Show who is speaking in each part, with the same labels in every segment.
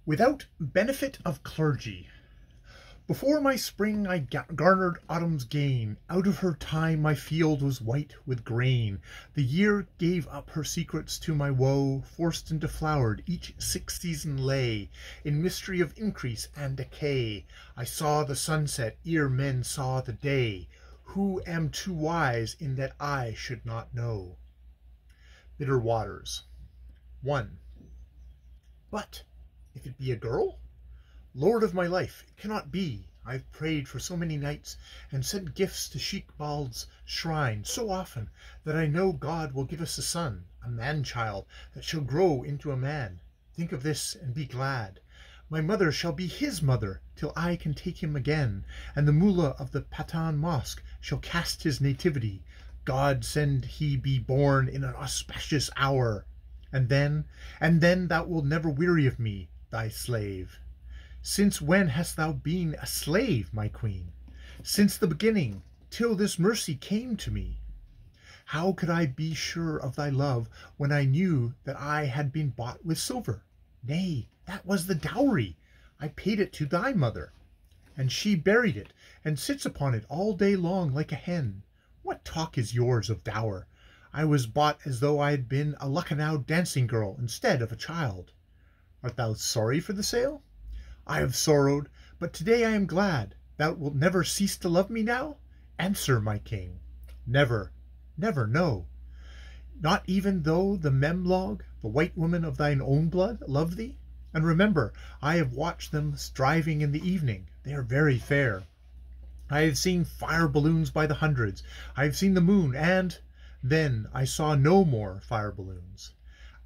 Speaker 1: Without benefit of clergy. Before my spring I garnered autumn's gain. Out of her time my field was white with grain. The year gave up her secrets to my woe. Forced and deflowered each sick season lay in mystery of increase and decay. I saw the sunset ere men saw the day. Who am too wise in that I should not know? Bitter Waters. 1. But if it be a girl? Lord of my life, it cannot be. I've prayed for so many nights, and sent gifts to Sheik Bald's shrine so often, that I know God will give us a son, a man-child, that shall grow into a man. Think of this, and be glad. My mother shall be his mother, till I can take him again, and the mullah of the Patan Mosque shall cast his nativity. God send he be born in an auspicious hour. And then thou wilt never weary of me, thy slave. Since when hast thou been a slave, my queen? Since the beginning, till this mercy came to me. How could I be sure of thy love when I knew that I had been bought with silver? Nay, that was the dowry. I paid it to thy mother, and she buried it, and sits upon it all day long like a hen. What talk is yours of dower? I was bought as though I had been a Lucknow dancing girl instead of a child. Art thou sorry for the sale? I have sorrowed, but today I am glad. Thou wilt never cease to love me now? Answer, my king. Never, never, no. Not even though the Memlog, the white woman of thine own blood, love thee? And remember, I have watched them striving in the evening. They are very fair. I have seen fire balloons by the hundreds. I have seen the moon, and then I saw no more fire balloons.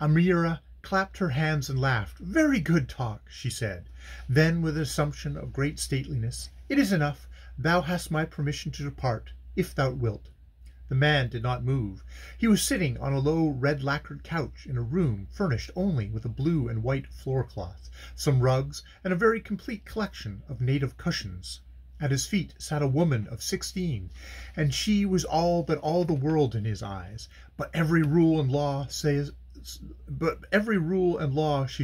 Speaker 1: Amira clapped her hands and laughed. Very good talk, she said. Then, with an assumption of great stateliness, it is enough. Thou hast my permission to depart, if thou wilt. The man did not move. He was sitting on a low red lacquered couch in a room furnished only with a blue and white floor cloth, some rugs, and a very complete collection of native cushions. At his feet sat a woman of 16, and she was all but all the world in his eyes. But every rule and law she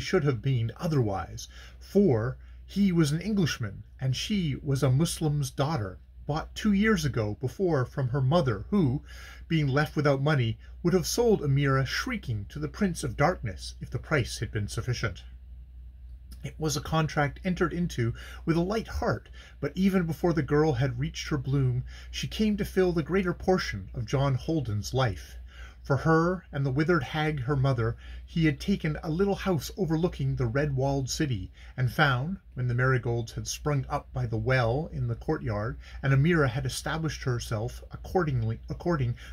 Speaker 1: should have been otherwise, for he was an Englishman, and she was a Muslim's daughter, bought 2 years ago before from her mother, who, being left without money, would have sold Amira shrieking to the Prince of Darkness if the price had been sufficient. It was a contract entered into with a light heart, but even before the girl had reached her bloom, she came to fill the greater portion of John Holden's life. For her and the withered hag her mother, he had taken a little house overlooking the red-walled city, and found, when the marigolds had sprung up by the well in the courtyard, and Amira had established herself according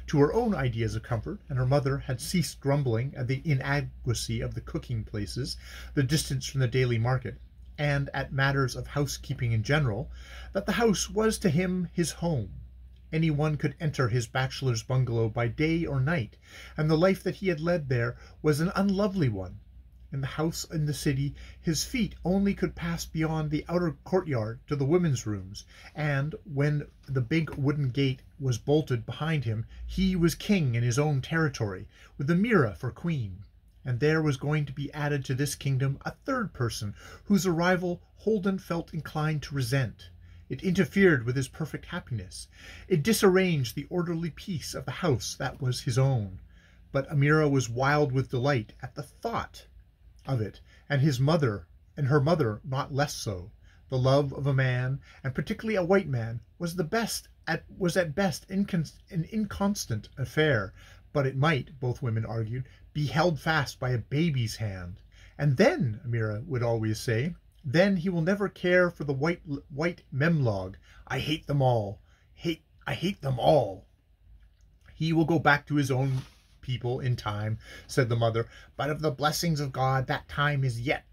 Speaker 1: to her own ideas of comfort, and her mother had ceased grumbling at the inadequacy of the cooking places, the distance from the daily market, and at matters of housekeeping in general, that the house was to him his home. Anyone could enter his bachelor's bungalow by day or night, and the life that he had led there was an unlovely one. In the house in the city, his feet only could pass beyond the outer courtyard to the women's rooms, and when the big wooden gate was bolted behind him, he was king in his own territory, with Amira for queen. And there was going to be added to this kingdom a third person, whose arrival Holden felt inclined to resent. It interfered with his perfect happiness. It disarranged the orderly peace of the house that was his own. But Amira was wild with delight at the thought of it, and her mother not less so. The love of a man, and particularly a white man, was at best an inconstant affair, but it might, both women argued, be held fast by a baby's hand. And then, Amira would always say, then he will never care for the white Memlog. I hate them all. I hate them all. He will go back to his own people in time, said the mother, but of the blessings of God that time is yet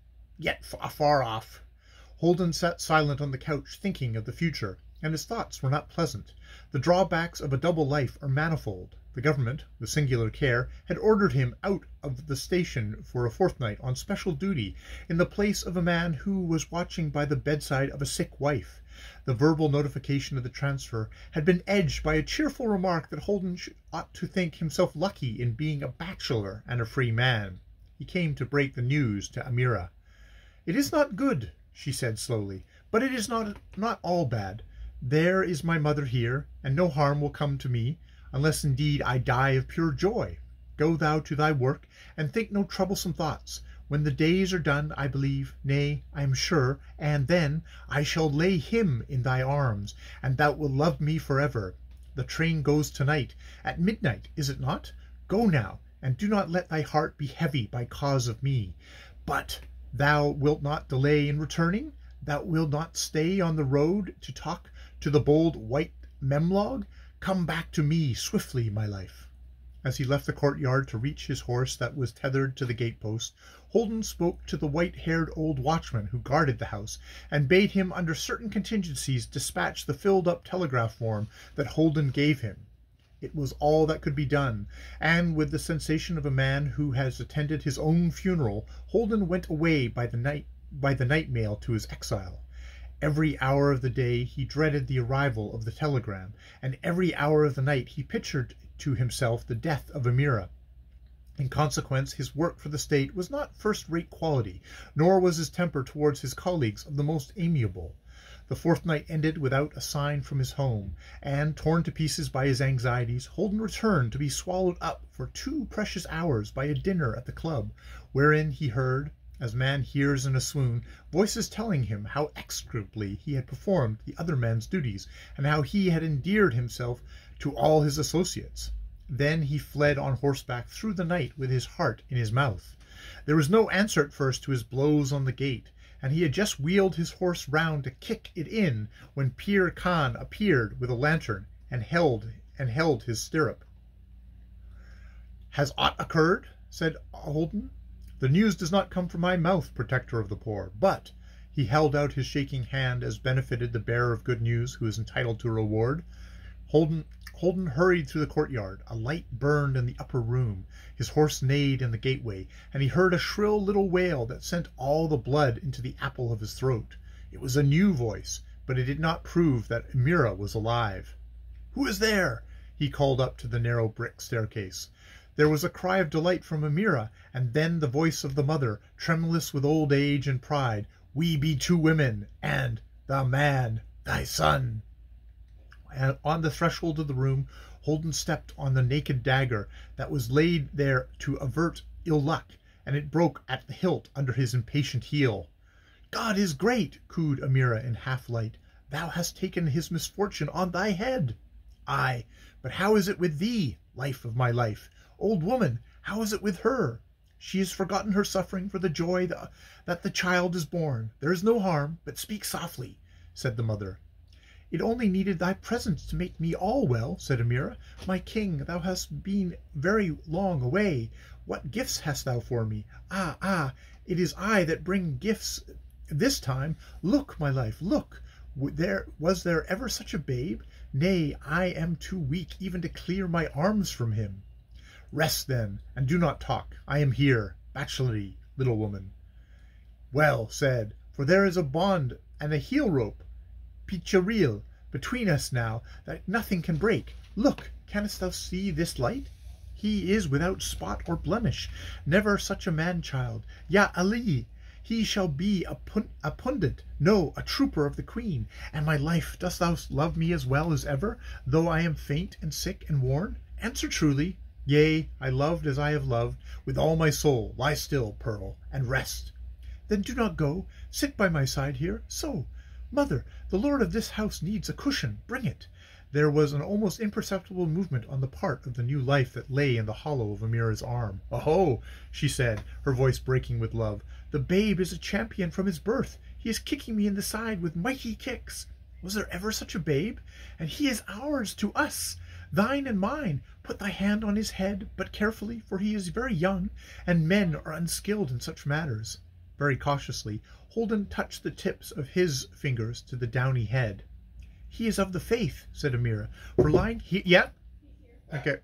Speaker 1: afar off. Holden sat silent on the couch, thinking of the future, and his thoughts were not pleasant. The drawbacks of a double life are manifold. The government, with singular care, had ordered him out of the station for a fortnight on special duty, in the place of a man who was watching by the bedside of a sick wife. The verbal notification of the transfer had been edged by a cheerful remark that Holden ought to think himself lucky in being a bachelor and a free man. He came to break the news to Amira. "It is not good," she said slowly, "but it is not all bad. There is my mother here, and no harm will come to me, unless indeed I die of pure joy. Go thou to thy work, and think no troublesome thoughts. When the days are done, I believe, nay, I am sure, and then I shall lay him in thy arms, and thou wilt love me forever. The train goes tonight, at midnight, is it not? Go now, and do not let thy heart be heavy by cause of me. But thou wilt not delay in returning? Thou wilt not stay on the road to talk to the bold white Memlog? Come back to me swiftly, my life." As he left the courtyard to reach his horse that was tethered to the gatepost, Holden spoke to the white-haired old watchman who guarded the house, and bade him under certain contingencies dispatch the filled-up telegraph form that Holden gave him. It was all that could be done, and with the sensation of a man who has attended his own funeral, Holden went away by the night mail to his exile. Every hour of the day he dreaded the arrival of the telegram, and every hour of the night he pictured to himself the death of Amira. In consequence, his work for the state was not first-rate quality, nor was his temper towards his colleagues of the most amiable. The fortnight ended without a sign from his home, and, torn to pieces by his anxieties, Holden returned to be swallowed up for 2 precious hours by a dinner at the club, wherein he heard, as man hears in a swoon, voices telling him how execrably he had performed the other man's duties, and how he had endeared himself to all his associates. Then he fled on horseback through the night with his heart in his mouth. There was no answer at first to his blows on the gate, and he had just wheeled his horse round to kick it in when Pir Khan appeared with a lantern and held his stirrup. "Has aught occurred?" said Holden. "The news does not come from my mouth, protector of the poor, but—" he held out his shaking hand as benefited the bearer of good news who is entitled to a reward. Holden hurried through the courtyard. A light burned in the upper room. His horse neighed in the gateway, and he heard a shrill little wail that sent all the blood into the apple of his throat. It was a new voice, but it did not prove that Amira was alive. "Who is there?" he called up to the narrow brick staircase. There was a cry of delight from Amira, and then the voice of the mother, tremulous with old age and pride. "We be 2 women, and the man, thy son." And on the threshold of the room, Holden stepped on the naked dagger that was laid there to avert ill luck, and it broke at the hilt under his impatient heel. "God is great!" cooed Amira in half-light. "Thou hast taken his misfortune on thy head." "Aye, but how is it with thee, life of my life? Old woman, how is it with her? She has forgotten her suffering for the joy that the child is born. There is no harm, but speak softly," said the mother. "It only needed thy presence to make me all well," said Amira. "My king, thou hast been very long away. What gifts hast thou for me? Ah, it is I that bring gifts this time. Look, my life, look. Was there ever such a babe? Nay, I am too weak even to clear my arms from him." "Rest then, and do not talk. I am here, bachelorly, little woman." "Well said, for there is a bond and a heel rope, Picharil, between us now that nothing can break. Look, canst thou see this light? He is without spot or blemish, never such a man-child. Ya Ali, he shall be a pundit, no, a trooper of the queen. And my life, dost thou love me as well as ever, though I am faint and sick and worn? Answer truly." "Yea, I loved as I have loved, with all my soul. Lie still, Pearl, and rest." "Then do not go. Sit by my side here, so. Mother, the lord of this house needs a cushion. Bring it." There was an almost imperceptible movement on the part of the new life that lay in the hollow of Amira's arm. "Oho!" she said, her voice breaking with love. "The babe is a champion from his birth. He is kicking me in the side with mighty kicks. Was there ever such a babe? And he is ours, to us, thine and mine. Put thy hand on his head, but carefully, for he is very young, and men are unskilled in such matters." Very cautiously, Holden touched the tips of his fingers to the downy head. "He is of the faith," said Amira. "For lying he—" "Yeah? Okay.